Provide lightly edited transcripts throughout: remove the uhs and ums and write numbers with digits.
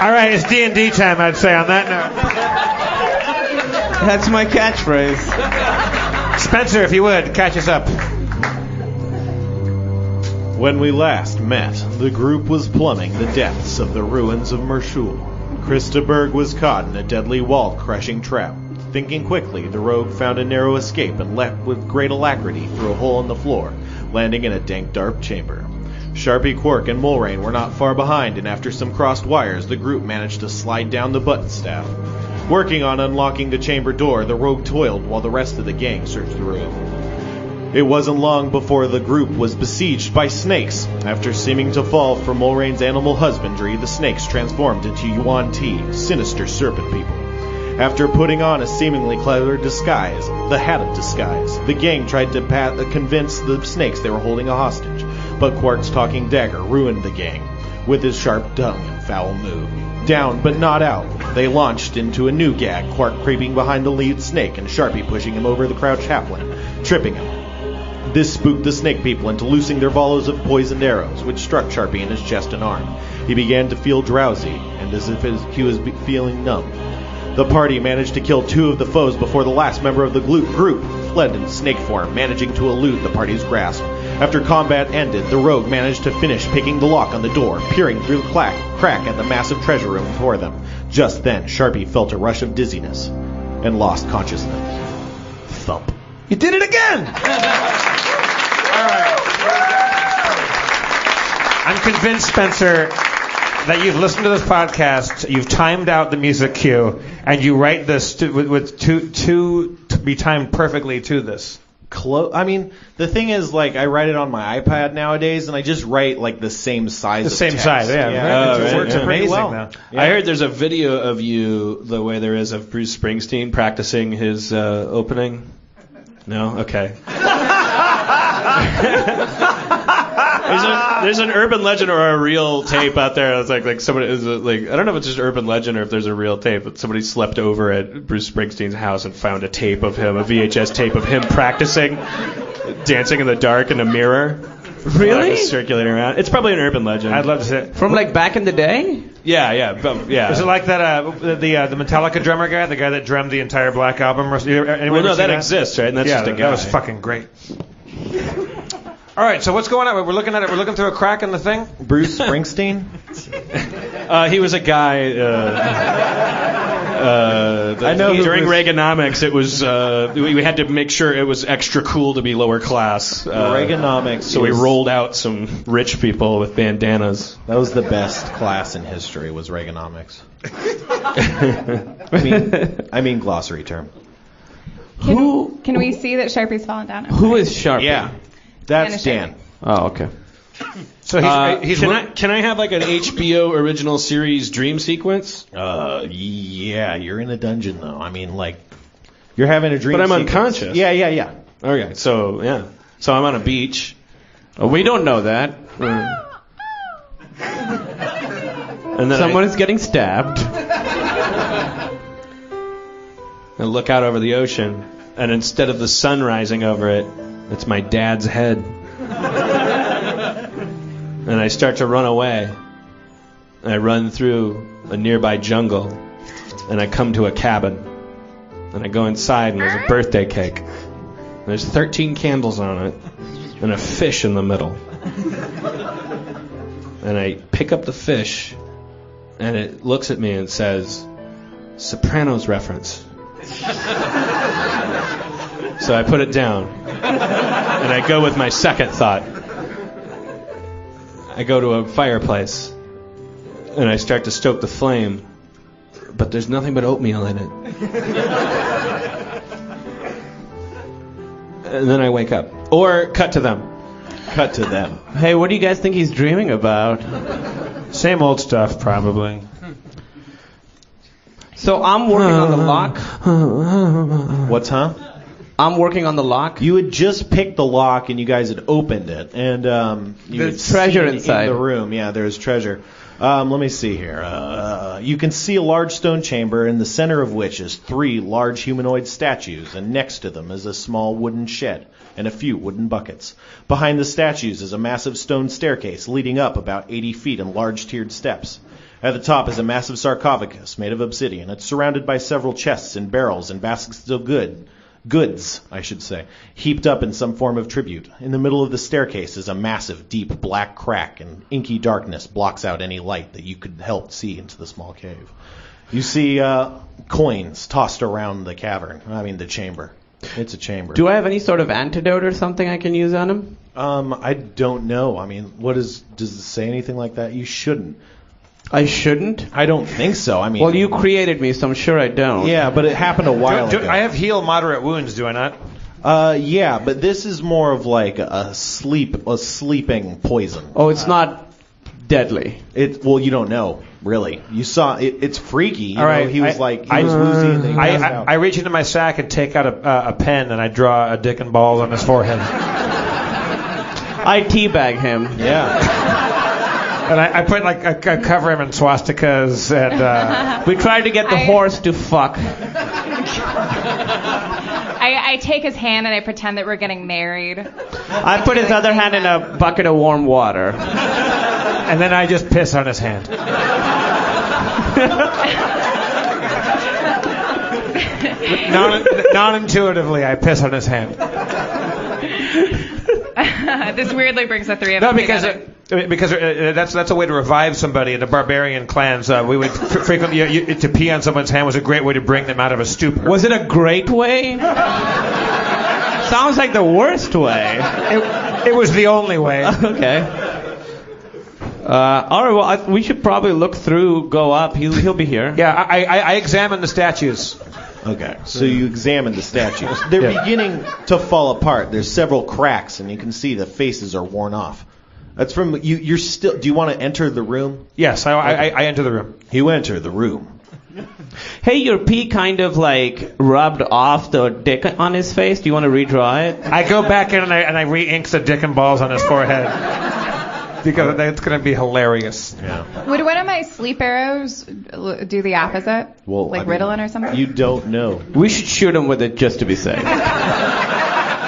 All right, it's D&D time, I'd say, on that note. That's my catchphrase. Spencer, if you would, catch us up. When we last met, the group was plumbing the depths of the ruins of Mershul. Krista Berg was caught in a deadly wall-crushing trap. Thinking quickly, the rogue found a narrow escape and leapt with great alacrity through a hole in the floor, landing in a dank, dark chamber. Sharpie, Quark, and Mulrain were not far behind, and after some crossed wires, the group managed to slide down the button staff. Working on unlocking the chamber door, the rogue toiled while the rest of the gang searched the room. It wasn't long before the group was besieged by snakes. After seeming to fall for Mulrain's animal husbandry, the snakes transformed into Yuan Ti, sinister serpent people. After putting on a seemingly clever disguise, the Hat of Disguise, the gang tried to convince the snakes they were holding a hostage. But Quark's talking dagger ruined the gang with his sharp tongue and foul move. Down but not out, they launched into a new gag, Quark creeping behind the lead snake and Sharpie pushing him over the crouched halfling, tripping him. This spooked the snake people into loosing their volleys of poisoned arrows, which struck Sharpie in his chest and arm. He began to feel drowsy, and as if he was feeling numb. The party managed to kill 2 of the foes before the last member of the group fled in snake form, managing to elude the party's grasp. After combat ended, the rogue managed to finish picking the lock on the door, peering through the crack at the massive treasure room before them. Just then, Sharpie felt a rush of dizziness and lost consciousness. Thump. You did it again! All right. I'm convinced, Spencer, that you've listened to this podcast, you've timed out the music cue, and you write this to be timed perfectly to this. I mean, the thing is, like, I write it on my iPad nowadays, and I just write, like, the same size of text. It works pretty well. Now. Yeah. I heard there's a video of you, the way there is of Bruce Springsteen practicing his opening. No? Okay. There's an urban legend or a real tape out there that's like somebody is like, I don't know if it's just urban legend or if there's a real tape, but somebody slept over at Bruce Springsteen's house and found a tape of him, a VHS tape of him practicing dancing in the dark in a mirror. Really? Circulating around. It's probably an urban legend. I'd love to see it. From like back in the day? Yeah. Is it like that the Metallica drummer guy, the guy that drummed the entire Black Album? Well, no, that exists, right? And that's just a guy. That was fucking great. All right, so what's going on? We're looking at it. We're looking through a crack in the thing. Bruce Springsteen? He was a guy. I know. During Reaganomics, it was we had to make sure it was extra cool to be lower class. Reaganomics. So we rolled out some rich people with bandanas. That was the best class in history. Was Reaganomics. I mean glossary term. Can we see that Sharpie's fallen down? Who is Sharpie? Yeah. That's Dan. Oh, okay. So can I have like an HBO original series dream sequence? Yeah, you're in a dungeon though. I mean, like, you're having a dream. But I'm sequence. unconscious. Yeah. Okay, so yeah, so I'm on a beach. Oh, we don't know that. And then someone is getting stabbed. I look out over the ocean, and instead of the sun rising over it, it's my dad's head. And I start to run away. And I run through a nearby jungle. And I come to a cabin. And I go inside and there's a birthday cake. And there's 13 candles on it. And a fish in the middle. And I pick up the fish. And it looks at me and says, Sopranos reference. So I put it down. And I go with my second thought. I go to a fireplace. And I start to stoke the flame. But there's nothing but oatmeal in it. And then I wake up. Or cut to them. Cut to them. Hey, what do you guys think he's dreaming about? Same old stuff, probably. So I'm working on the lock. What's huh? I'm working on the lock. You had just picked the lock and you guys had opened it, and there's treasure inside in the room. Yeah, there's treasure. Let me see here. You can see a large stone chamber in the center of which is 3 large humanoid statues, and next to them is a small wooden shed and a few wooden buckets. Behind the statues is a massive stone staircase leading up about 80 feet in large tiered steps. At the top is a massive sarcophagus made of obsidian. It's surrounded by several chests and barrels and baskets of goods, heaped up in some form of tribute. In the middle of the staircase is a massive, deep, black crack, and inky darkness blocks out any light that you could help see into the small cave. You see coins tossed around the the chamber. It's a chamber. Do I have any sort of antidote or something I can use on him? I don't know. Does it say anything like that? You shouldn't. I shouldn't? I don't think so. Well, you created me, so I'm sure I don't. Yeah, but it happened a while ago. I have heal moderate wounds, do I not? Yeah, but this is more of like a sleeping poison. Oh, it's not deadly. Well, you don't know, really. You saw it. It's freaky. All right. He was woozy and then he passed out. I reach into my sack and take out a pen and I draw a dick and balls on his forehead. I teabag him. Yeah. And I put I cover him in swastikas and we tried to get the horse to fuck. I take his hand and I pretend that we're getting married. I put his other hand in a bucket of warm water. And then I just piss on his hand. Non-intuitively, I piss on his hand. This weirdly brings the three of No, us because together. because that's a way to revive somebody. In the barbarian clans, we would frequently to pee on someone's hand was a great way to bring them out of a stupor. Was it a great way? Sounds like the worst way. It was the only way. Okay. All right. Well, we should probably look through. Go up. He'll be here. Yeah, I examined the statues. Okay, so you examine the statues. They're beginning to fall apart. There's several cracks, and you can see the faces are worn off. That's from you. You're still. Do you want to enter the room? Yes, I enter the room. You enter the room. Hey, your pee kind of rubbed off the dick on his face. Do you want to redraw it? I go back in and I re-ink the dick and balls on his forehead. Because that's going to be hilarious. Yeah. Would one of my sleep arrows do the opposite? Well, Ritalin or something? You don't know. We should shoot him with it just to be safe.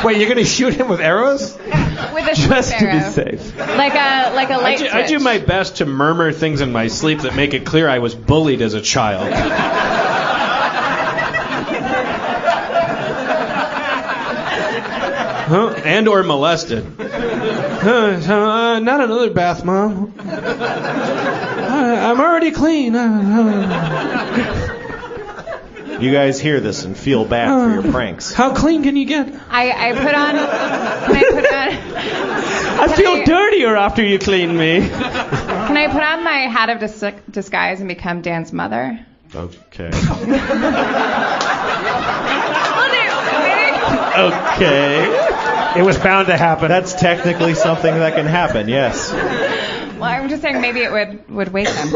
Wait, you're going to shoot him with arrows? With a Just sleep to be arrow. safe. Like a light I do switch. my best to murmur things in my sleep that make it clear I was bullied as a child. And or molested. Not another bath, Mom. I'm already clean. You guys hear this and feel bad for your pranks. How clean can you get? I put on. Can I put on? I feel dirtier after you clean me. Can I put on my hat of disguise and become Dan's mother? Okay. Okay. It was bound to happen. That's technically something that can happen, yes. Well, I'm just saying maybe it would wake them.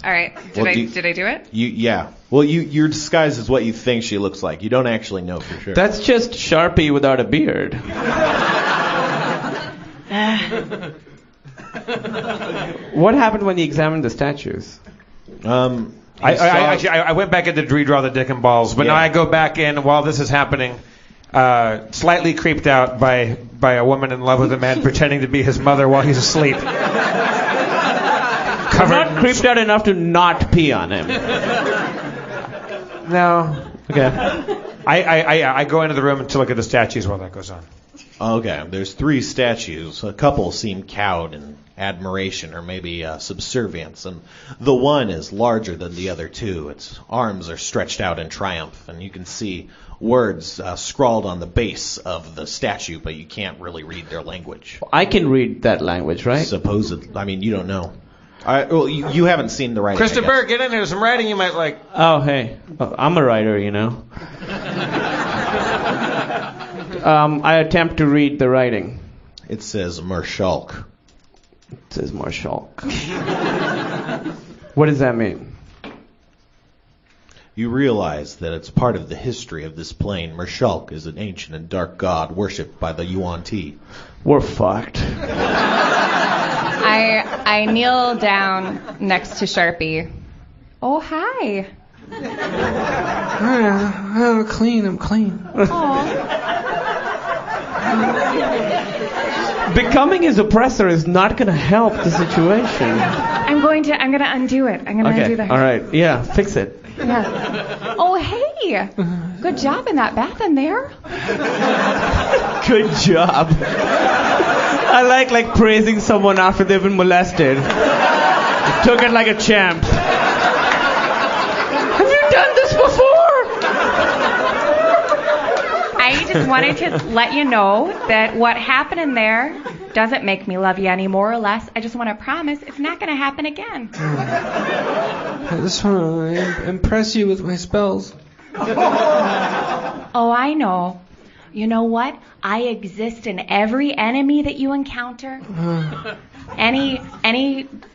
All right. Did I do it? Yeah. Well, your disguise is what you think she looks like. You don't actually know for sure. That's just Sharpie without a beard. What happened when you examined the statues? I went back in to redraw the dick and balls, but now I go back in while this is happening, slightly creeped out by a woman in love with a man pretending to be his mother while he's asleep. Not creeped out enough to not pee on him. No. Okay. I go into the room to look at the statues while that goes on. Okay, there's 3 statues. A couple seem cowed in admiration or maybe subservience, and the one is larger than the other 2. Its arms are stretched out in triumph, and you can see words scrawled on the base of the statue, but you can't really read their language. I can read that language, right? Supposedly. You don't know. Well, you haven't seen the writing. Christopher, get in here. Some writing you might like. Oh, hey. I'm a writer, you know. I attempt to read the writing. It says Marshulk. It says Marshulk. What does that mean? You realize that it's part of the history of this plane. Marshulk is an ancient and dark god worshipped by the Yuan-Ti. We're fucked. I kneel down next to Sharpie. Oh, hi. I'm clean. Aw. Becoming his oppressor is not going to help the situation. I'm gonna undo it. I'm gonna undo that. All right. Yeah, fix it. Yeah. Oh, hey. Good job in that bath in there. Good job. I like praising someone after they've been molested. Took it like a champ. Have you done this before? I just wanted to let you know that what happened in there doesn't make me love you any more or less. I just want to promise it's not going to happen again. I just want to impress you with my spells. Oh, I know. You know what? I exist in every enemy that you encounter. Any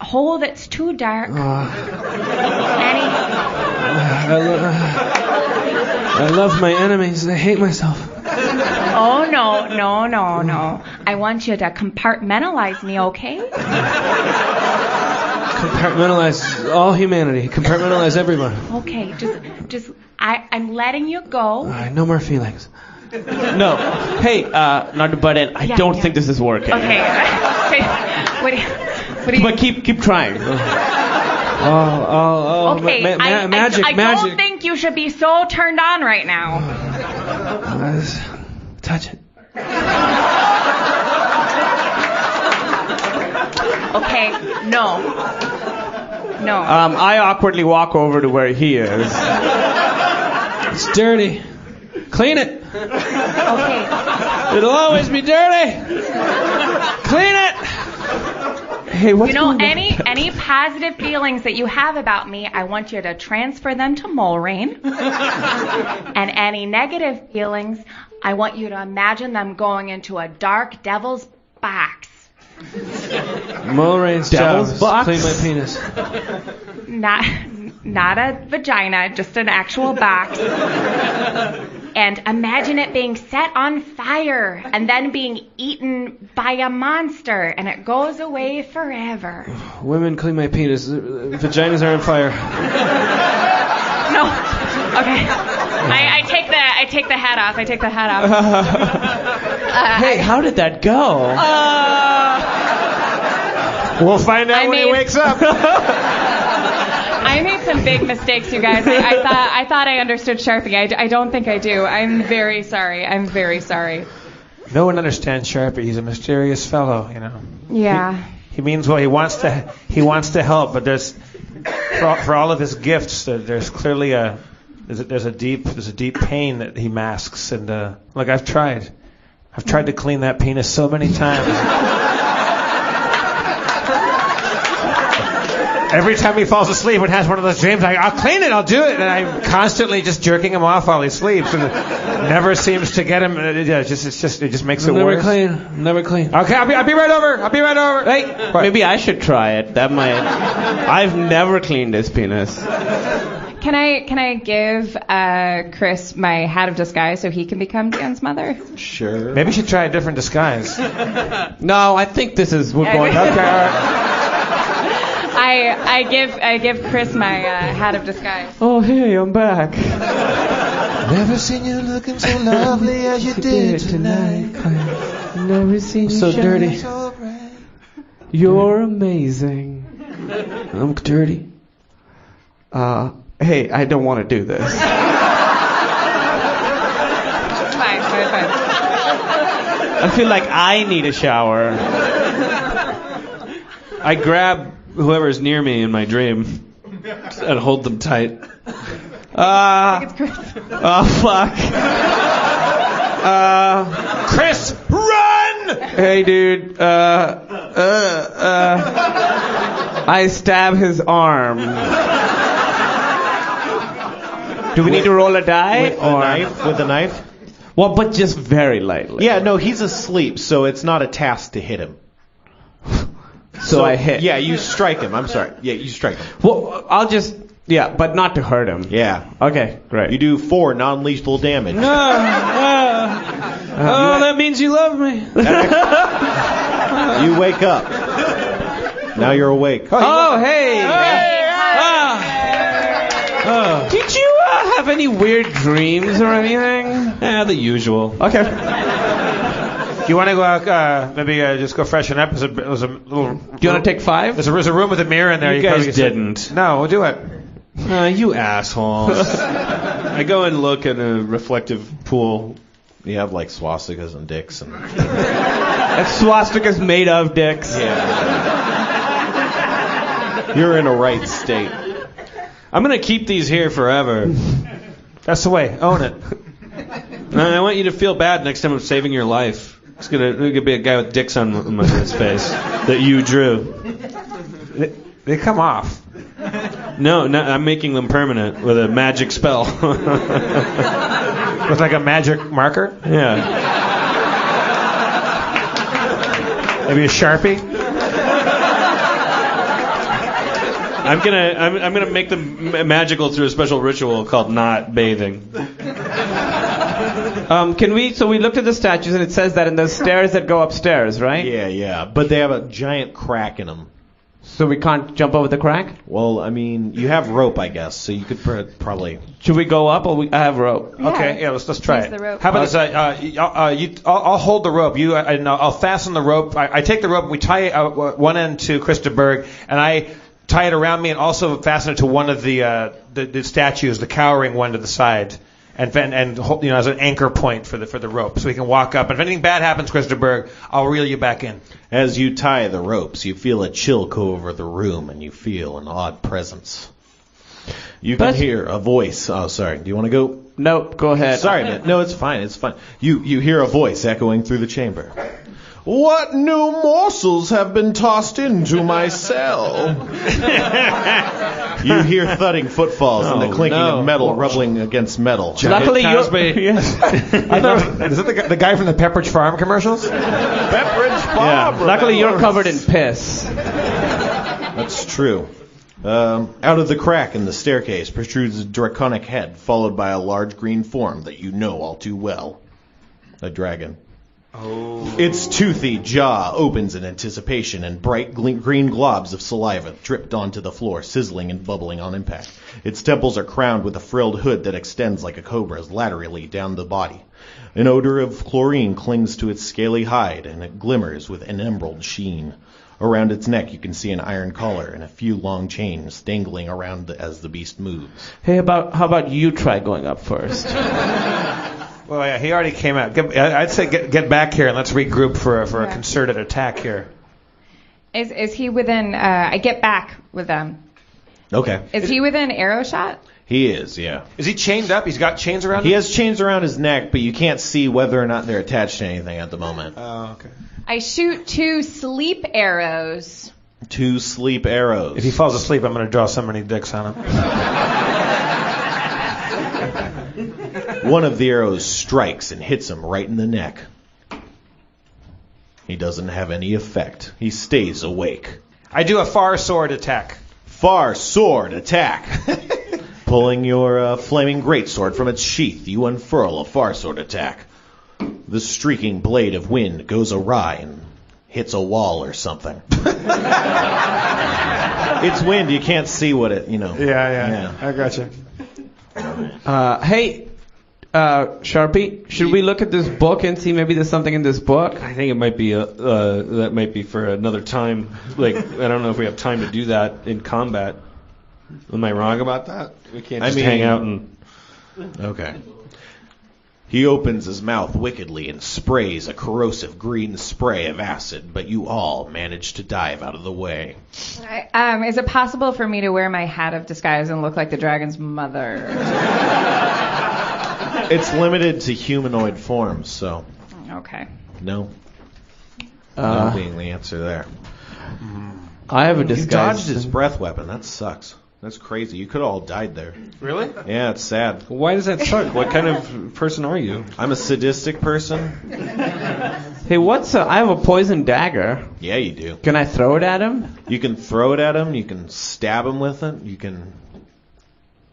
hole that's too dark. I love my enemies. I hate myself. Oh, no. I want you to compartmentalize me, okay? Compartmentalize all humanity. Compartmentalize everyone. Okay, just I'm letting you go. No more feelings. No. Hey, not to butt in. I don't think this is working. Okay. What do you... But keep trying. Okay, magic. I don't think you should be so turned on right now. Touch it. Okay, no. I awkwardly walk over to where he is. It's dirty. Clean it. Okay. It'll always be dirty. Clean it. Hey, what's going on? Any positive feelings that you have about me, I want you to transfer them to Mulrain. And any negative feelings, I want you to imagine them going into a dark devil's box. Mulrain's Devil's box? Clean my penis. Not a vagina, just an actual box. And imagine it being set on fire and then being eaten by a monster, and it goes away forever. Women clean my penis. Vaginas are on fire. No. Okay. I take the hat off. Hey, how did that go? We'll find out when he wakes up. I made some big mistakes, you guys. I thought I understood Sharpie. I don't think I do. I'm very sorry. No one understands Sharpie. He's a mysterious fellow, you know. Yeah. He means well. He wants to help, but there's for all of his gifts, there's clearly there's a deep pain that he masks. And look, I've tried to clean that penis so many times. Every time he falls asleep and has one of those dreams, I'll clean it, I'll do it, and I'm constantly just jerking him off while he sleeps, and it never seems to get him. It just makes it worse. Never clean. Okay, I'll be right over. Hey, maybe I should try it. That might. I've never cleaned his penis. Can I give Chris my hat of disguise so he can become Dan's mother? Sure. Maybe you should try a different disguise. No, I think we're going. Okay, all right. I give Chris my hat of disguise. Oh, hey, I'm back. Never seen you looking so lovely as you did tonight. Never seen you So shine dirty. so bright. You're amazing. I'm dirty. Hey, I don't want to do this. Fine. I feel like I need a shower. I grab whoever's near me in my dream and hold them tight. It's Chris. Oh, fuck. Chris, run! Hey, dude. I stab his arm. Do we need to roll a die? With a knife? Well, but just very lightly. Yeah, no, he's asleep, so it's not a task to hit him. So I hit. Yeah, you strike him. I'm sorry. Yeah, you strike him. Well, but not to hurt him. Yeah. Okay, great. You do 4 non-lethal damage. That means you love me. You wake up. Now you're awake. Oh, hey! Did you have any weird dreams or anything? The usual. Okay. Do you want to go out, maybe just go freshen up? It was a little. Do you want to take 5? There's a room with a mirror in there. You probably guys could sit- didn't. No, we'll do it. You assholes. I go and look at a reflective pool. You have like swastikas and dicks and. That swastika's made of dicks. Yeah. You're in a right state. I'm going to keep these here forever. That's the way. Own it. I want you to feel bad next time I'm saving your life. It's going to be a guy with dicks on his face that you drew. They come off. No, I'm making them permanent with a magic spell. With like a magic marker? Yeah. Maybe a Sharpie? I'm gonna make them magical through a special ritual called not bathing. So we looked at the statues and it says that in the stairs that go upstairs, right? Yeah. But they have a giant crack in them. So we can't jump over the crack? Well, I mean, you have rope, I guess, so you could probably. Should we go up or I have rope? Yeah. Okay, yeah, let's try Use it. the rope. How about this? I'll hold the rope. I'll fasten the rope. I take the rope. We tie one end to Krista Berg, and I tie it around me, and also fasten it to one of the statues, the cowering one to the side, and hold, as an anchor point for the rope, so we can walk up. And if anything bad happens, Krista Berg, I'll reel you back in. As you tie the ropes, you feel a chill go over the room, and you feel an odd presence. You can hear a voice. Oh, sorry. Do you want to go? Nope, go ahead. Sorry, man. No, it's fine. It's fine. You hear a voice echoing through the chamber. What new morsels have been tossed into my cell? You hear thudding footfalls and the clinking of metal rubbling against metal. Luckily, Is that the guy from the Pepperidge Farm commercials? Pepperidge Farm. Yeah. Luckily, you're covered in piss. That's true. Out of the crack in the staircase protrudes a draconic head, followed by a large green form that you know all too well. A dragon. Oh. Its toothy jaw opens in anticipation, and bright green globs of saliva dripped onto the floor, sizzling and bubbling on impact. Its temples are crowned with a frilled hood that extends like a cobra's laterally down the body. An odor of chlorine clings to its scaly hide, and it glimmers with an emerald sheen. Around its neck you can see an iron collar and a few long chains dangling around as the beast moves. Hey, how about you try going up first? Well, yeah, he already came out. I'd say get back here and let's regroup for a concerted attack here. Is he within? I get back with them. Okay. Is he within arrow shot? He is, yeah. Is he chained up? He's got chains around him? He has chains around his neck, but you can't see whether or not they're attached to anything at the moment. Oh, okay. I shoot 2 sleep arrows. 2 sleep arrows. If he falls asleep, I'm going to draw so many dicks on him. One of the arrows strikes and hits him right in the neck. He doesn't have any effect. He stays awake. I do a far sword attack. Far sword attack. Pulling your flaming greatsword from its sheath, you unfurl a far sword attack. The streaking blade of wind goes awry and hits a wall or something. It's wind, you can't see what it, Yeah. I gotcha. Hey, Sharpie, should we look at this book and see maybe there's something in this book? I think it might be that might be for another time. Like, I don't know if we have time to do that in combat. Am I wrong about that? We can't just hang out and... Okay. He opens his mouth wickedly and sprays a corrosive green spray of acid, but you all manage to dive out of the way. Is it possible for me to wear my hat of disguise and look like the dragon's mother? It's limited to humanoid forms, so... Okay. No. No being the answer there. I have a You disguise. dodged his breath weapon. That sucks. That's crazy. You could have all died there. Really? Yeah, it's sad. Why does that suck? What kind of person are you? I'm a sadistic person. Hey, I have a poison dagger. Yeah, you do. Can I throw it at him? You can throw it at him. You can stab him with it. You can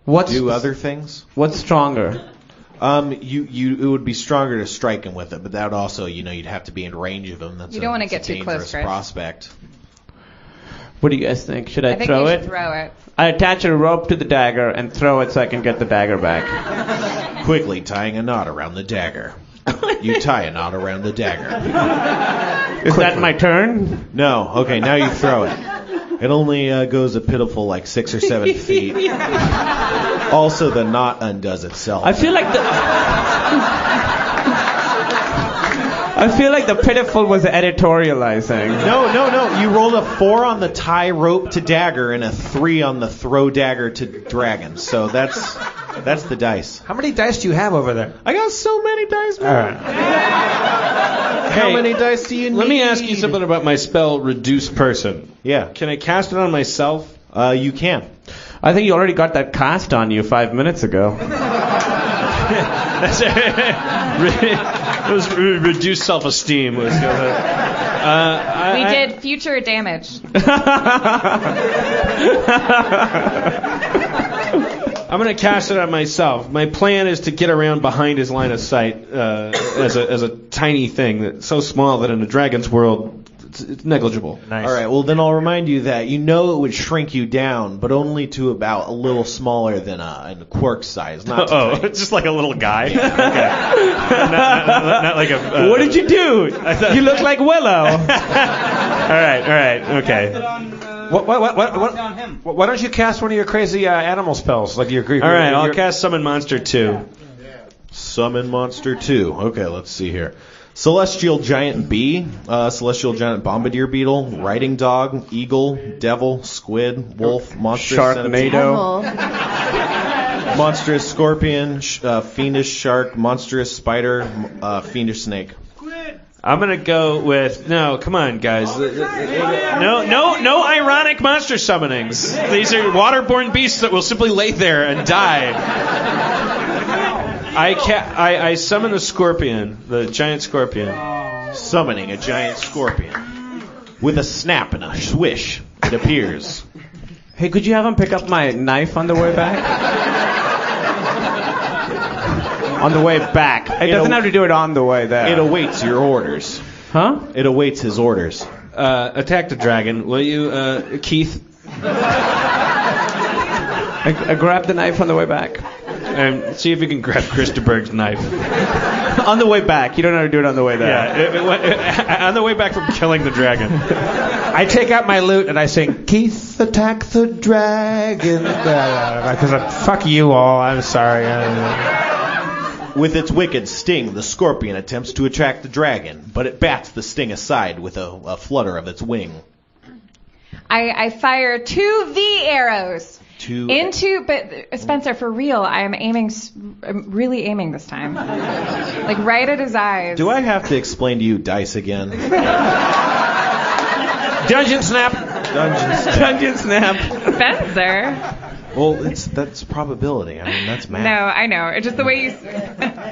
do other things. What's stronger? It would be stronger to strike him with it, but that would also, you'd have to be in range of him. That's You don't want to get too close, dangerous Chris. prospect. What do you guys think? Should I, I think throw you it? should throw it. I attach a rope to the dagger and throw it so I can get the dagger back. Quickly tying a knot around the dagger. You tie a knot around the dagger. Is that my turn? No. Okay, now you throw it. It only goes a pitiful like 6 or 7 feet. Also, the knot undoes itself. I feel like the pitiful was editorializing. No. You rolled a 4 on the tie rope to dagger and a 3 on the throw dagger to dragon. So that's the dice. How many dice do you have over there? I got so many dice, man. All right. How many dice do you need? Let me ask you something about my spell, Reduce Person. Yeah. Can I cast it on myself? You can. I think you already got that cast on you 5 minutes ago. That's it was reduced self-esteem. Was We did future damage. I'm going to cast it on myself. My plan is to get around behind his line of sight as a tiny thing that's so small that in a dragon's world it's negligible. Nice. All right, well, then I'll remind you that you know it would shrink you down, but only to about a little smaller than a quark size. Not tiny. It's just like a little guy. Okay. not like a. What did you do? You look like Willow. All right, okay. Why don't you cast one of your crazy animal spells? Like your All right, I'll cast Summon Monster 2. Summon Monster 2. Okay, let's see here. Celestial Giant Bee, Celestial Giant Bombardier Beetle, Riding Dog, Eagle, Devil, Squid, Wolf, Monstrous Sharknado. Monstrous Scorpion, Fiendish Shark, Monstrous Spider, Fiendish Snake. I'm gonna go with come on, guys. No ironic monster summonings. These are waterborne beasts that will simply lay there and die. I summon the scorpion, the giant scorpion. Summoning a giant scorpion. With a snap and a swish, it appears. Hey, could you have him pick up my knife on the way back? On the way back. It doesn't have to do it on the way there. It awaits your orders. Huh? It awaits his orders. Attack the dragon, will you, Keith? I grab the knife on the way back. And see if you can grab Christaberg's knife. On the way back. You don't have to do it on the way there. Yeah, on the way back from killing the dragon. I take out my lute and I sing, Keith, attack the dragon. Because fuck you all. I'm sorry. With its wicked sting, the scorpion attempts to attract the dragon, but it bats the sting aside with a flutter of its wing. I fire 2 V arrows. But Spencer, for real, I'm really aiming this time. Like right at his eyes. Do I have to explain to you dice again? Dungeon snap. Dungeon snap. Spencer. Well, that's probability. I mean, that's math. No, I know. It's just the way you.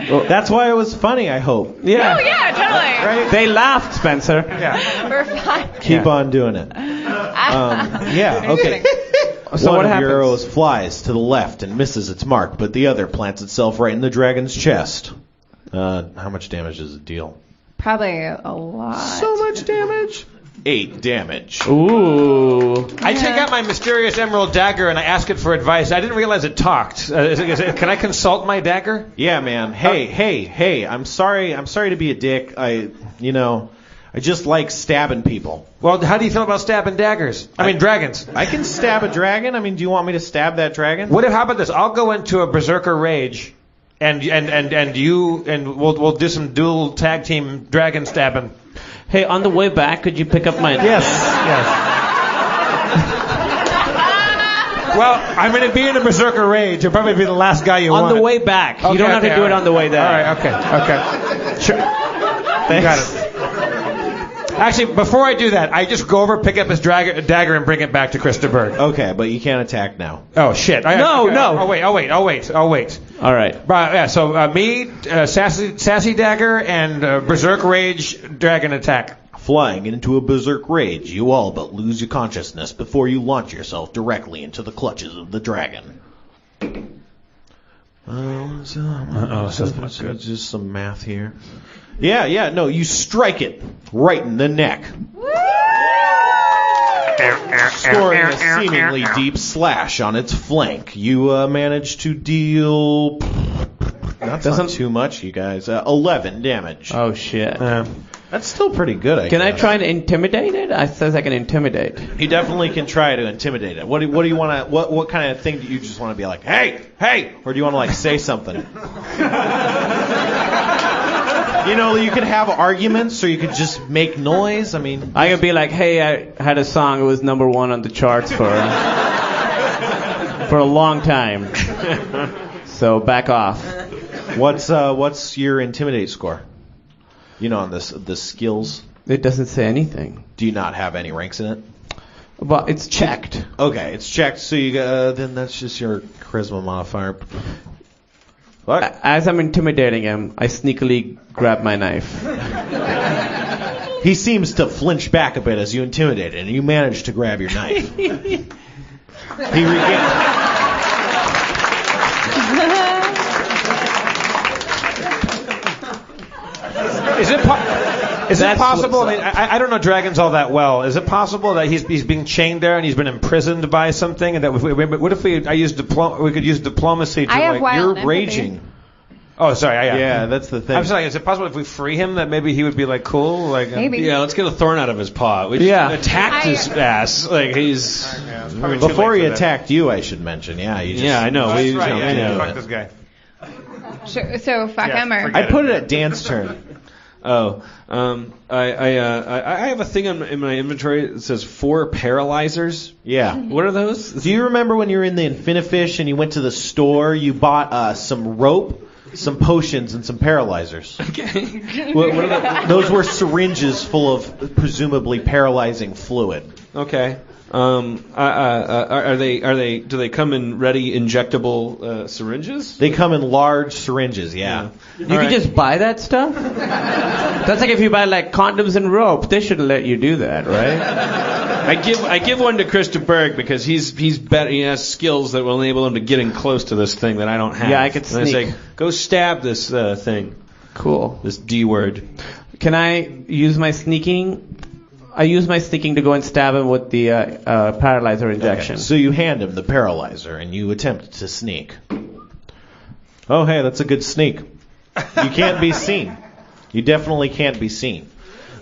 Well, that's why it was funny, I hope. Yeah. Oh yeah, totally. Right? They laughed, Spencer. Yeah. We're fine. Keep on doing it. Yeah, okay. So One what of happens? your arrows flies to the left and misses its mark, but the other plants itself right in the dragon's chest. How much damage does it deal? Probably a lot. So much damage. 8 damage. Ooh. I take out my mysterious emerald dagger and I ask it for advice. I didn't realize it talked. Can I consult my dagger? Yeah, man. Hey. I'm sorry to be a dick. I just like stabbing people. Well, how do you feel about stabbing daggers? I mean, dragons. I can stab a dragon. I mean, do you want me to stab that dragon? How about this? I'll go into a berserker rage, and we'll do some dual tag team dragon stabbing. Hey, on the way back, could you pick up my... Yes. Well, I'm going to be in a berserker rage. I'll probably be the last guy you want. On the way back. You don't have to do it on the way there. All right, okay. Sure. You got it. Actually, before I do that, I just go over, pick up his dagger, and bring it back to Christaberg. Okay, but you can't attack now. Oh, shit. No. I'll wait. All right. So me, sassy dagger, and berserk rage dragon attack. Flying into a berserk rage, you all but lose your consciousness before you launch yourself directly into the clutches of the dragon. Just some math here. Yeah, no, you strike it right in the neck. scoring a seemingly deep slash on its flank. You manage to deal... That's not too much, you guys. 11 damage. Oh, shit. That's still pretty good, I guess. Can I try to intimidate it? I says I can intimidate. You definitely can try to intimidate it. What do you want to? What kind of thing do you just want to be like? Hey, or do you want to like say something? You could have arguments, or you could just make noise. I mean, I could be like, hey, I had a song. It was number 1 on the charts for a long time. So back off. What's your intimidate score? On the skills. It doesn't say anything. Do you not have any ranks in it? But it's checked. Okay, it's checked. So then that's just your charisma modifier. What? As I'm intimidating him, I sneakily grab my knife. He seems to flinch back a bit as you intimidate it, and you manage to grab your knife. He regains. Is it possible? I mean, I don't know dragons all that well. Is it possible that he's being chained there and he's been imprisoned by something? And that what if we could use diplomacy to you're raging. Oh, sorry. Yeah, that's the thing. I'm sorry. Is it possible if we free him that maybe he would be like cool? Like maybe. Yeah, let's get a thorn out of his paw. We just attacked his ass. Like he's. Before he attacked you, I should mention. Yeah, you just. Yeah, I know. That's right. I know. Fuck this guy. So fuck him or. I put it at Dan's turn. Oh, I have a thing in my inventory that says 4 paralyzers. Yeah. What are those? Do you remember when you were in the Infinifish and you went to the store, you bought some rope, some potions, and some paralyzers? Okay. What are those were syringes full of presumably paralyzing fluid. Okay. Are they? Do they come in ready injectable syringes? They come in large syringes. Yeah. You can just buy that stuff? That's like if you buy like condoms and rope. They should let you do that, right? I give one to Christopher Berg because he's better. He has skills that will enable him to get in close to this thing that I don't have. Yeah, I could sneak. And I say, go stab this thing. Cool. This D word. Can I use my sneaking? I use my sneaking to go and stab him with the paralyzer injection. Okay. So you hand him the paralyzer and you attempt to sneak. Oh, hey, that's a good sneak. You can't be seen. You definitely can't be seen.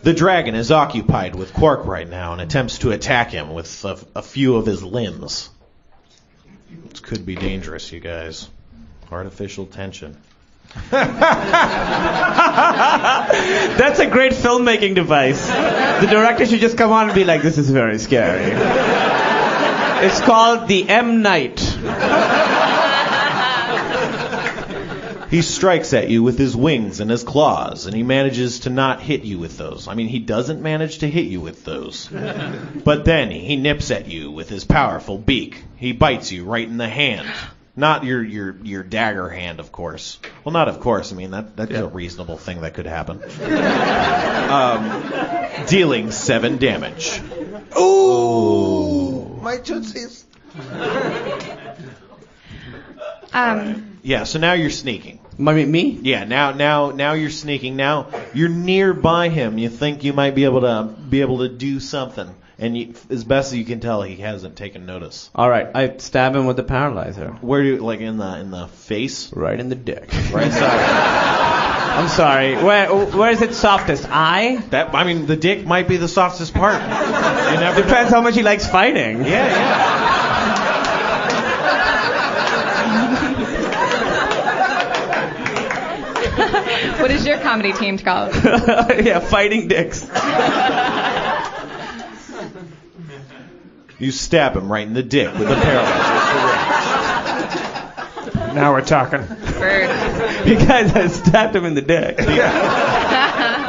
The dragon is occupied with Quark right now and attempts to attack him with a few of his limbs. This could be dangerous, you guys. Artificial tension. That's a great filmmaking device. The director should just come on and be like, this is very scary. It's called the M. Night. He strikes at you with his wings and his claws, and he manages to not hit you with those. I mean, he doesn't manage to hit you with those. But then he nips at you with his powerful beak. He bites you right in the hand. Not your dagger hand, of course. Well, not of course. I mean, that's a reasonable thing that could happen. Dealing 7 damage. Ooh! My tootsies. Yeah, so now you're sneaking. Me? Yeah, now you're sneaking. Now you're nearby him. You think you might be able to do something. And as best as you can tell, he hasn't taken notice. All right, I stab him with the paralyzer. Where do you, like in the face? Right in the dick. Right side. I'm sorry. Where is it softest? Eye? The dick might be the softest part. You never Depends how much he likes fighting. Yeah. What is your comedy team called? Yeah, fighting dicks. You stab him right in the dick with a paralyzer. Now we're talking. You guys have stabbed him in the dick.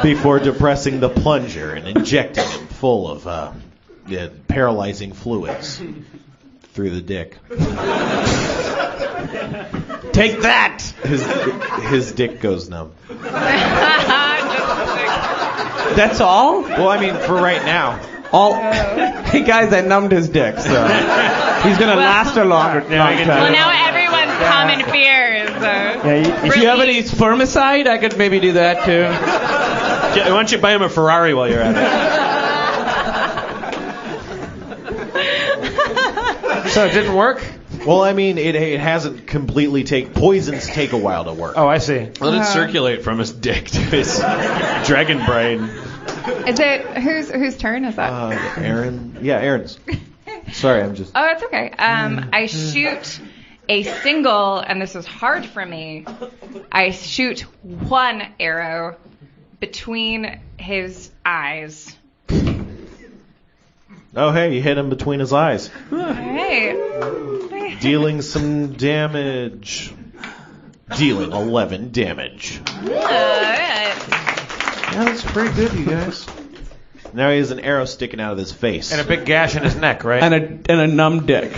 Before depressing the plunger and injecting him full of paralyzing fluids through the dick. Take that! His dick goes numb. That's all? Well, I mean, for right now. Hey guys, I numbed his dick, so he's gonna last a long time. Well, now everyone's common fears. If you have any spermicide, I could maybe do that too. Why don't you buy him a Ferrari while you're at So it didn't work? Well, I mean, it hasn't completely poisons take a while to work. Oh, I see. Let it circulate from his dick to his dragon brain. Is it whose turn is that? Aaron? Yeah, Aaron's. Sorry, I'm just... Oh, it's okay. I shoot a single, and this is hard for me. I shoot one arrow between his eyes. Oh, hey, you hit him between his eyes. All right. Dealing some damage. Dealing 11 damage. All right. Yeah, that's pretty good, you guys. Now he has an arrow sticking out of his face. And a big gash in his neck, right? And a numb dick.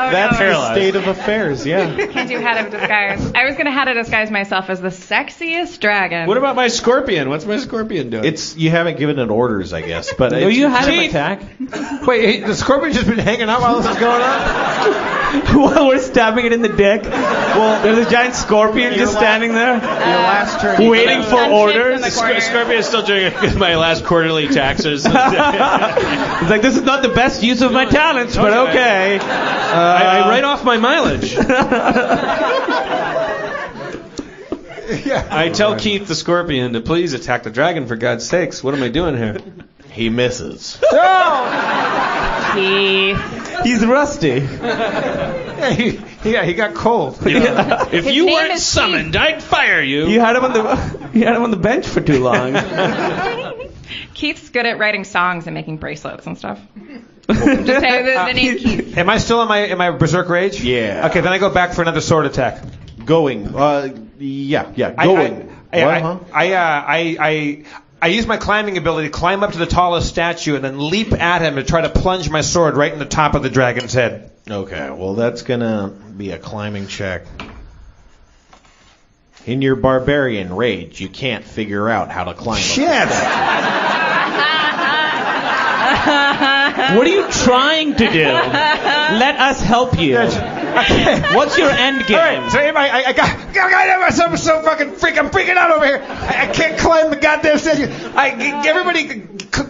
That's the state of affairs, yeah. Can't do hat of disguise. I was going to hat of disguise myself as the sexiest dragon. What about my scorpion? What's my scorpion doing? You haven't given it orders, I guess. But No, you had him attack. Wait, the scorpion's just been hanging out while this is going on? While we're stabbing it in the dick. Well, there's a giant scorpion just standing there. Your last turn. Waiting for orders. Scorpion is still doing my last quarterly taxes. It's like, this is not the best use of my talents, but okay. I write off my mileage. I tell Keith the scorpion to please attack the dragon, for God's sakes. What am I doing here? He misses. Keith. He's rusty. Yeah, he got cold. If His you name weren't is summoned, I'd fire you. You had him on the bench for too long. Keith's good at writing songs and making bracelets and stuff. Just say the name Keith. Am I still in my berserk rage? Yeah. Okay, then I go back for another sword attack. Going. Yeah, going. I use my climbing ability to climb up to the tallest statue and then leap at him to try to plunge my sword right in the top of the dragon's head. Okay, well, that's going to be a climbing check. In your barbarian rage, you can't figure out how to climb. Shit! What are you trying to do? Let us help you. What's your end game? All right, so I got so fucking I'm freaking out over here. I can't climb the goddamn statue. Everybody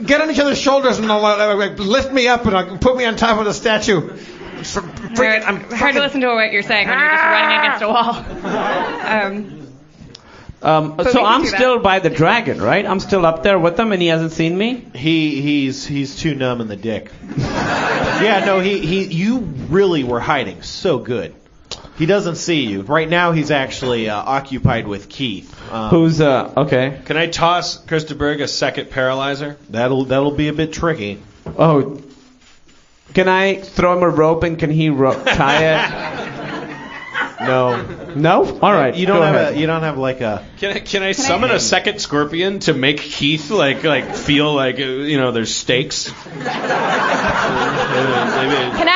get on each other's shoulders and lift me up and put me on top of the statue. Hard to listen to what you're saying when you're just running against a wall. So I'm still by the dragon, right? I'm still up there with him, and he hasn't seen me. He's too numb in the dick. Yeah, no, you really were hiding so good. He doesn't see you right now. He's actually occupied with Keith. Who's okay? Can I toss Christaberg a second paralyzer? That'll be a bit tricky. Oh, can I throw him a rope and can he tie it? No. All right. You don't have like a. Can I summon a second scorpion to make Keith like feel like there's stakes?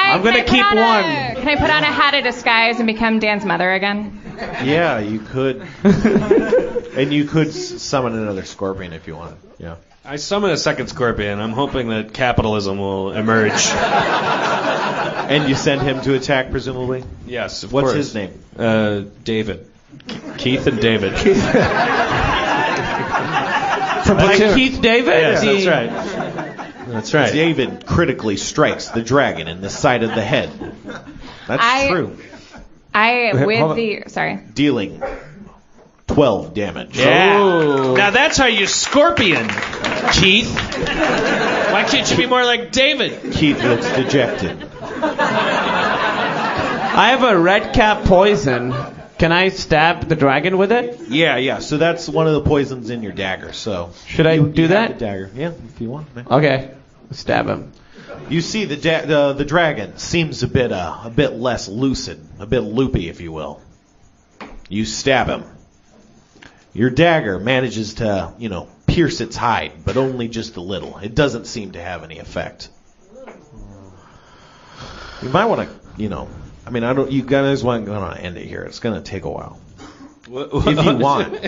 I'm gonna keep one. Can I put on a hat of disguise and become Dan's mother again? Yeah, you could. And you could summon another scorpion if you wanted. Yeah. I summon a second scorpion. I'm hoping that capitalism will emerge. And you send him to attack, presumably? Yes, of What's course. his name? David. Keith and David. Keith David? Yes, that's right. That's right. David critically strikes the dragon in the side of the head. That's true. Dealing 12 damage. Yeah. Oh. Now that's how you scorpion, Keith. Why can't you be more like David? Keith looks dejected. I have a red cap poison. Can I stab the dragon with it? Yeah. So that's one of the poisons in your dagger. So should I do that? The dagger. Yeah, if you want. Man. Okay. Stab him. You see the dragon seems a bit less lucid, a bit loopy, if you will. You stab him. Your dagger manages to, pierce its hide, but only just a little. It doesn't seem to have any effect. You might want to, you guys want to end it here. It's going to take a while. If you want.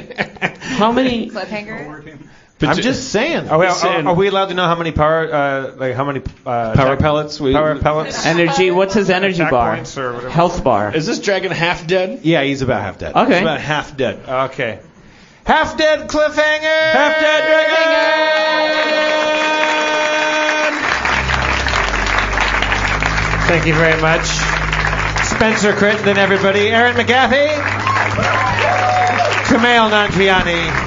How many? Cliffhanger? I'm just saying. Are we allowed to know how many power pellets? Power pellets? Energy. What's his energy bar? Points or whatever. Health bar. Is this dragon half dead? Yeah, he's about half dead. Okay. He's about half dead. Okay. Half dead cliffhanger. Half dead dragon. Thank you very much. Spencer Crittenden, everybody. Aaron McGaffey. Kumail Nanjiani.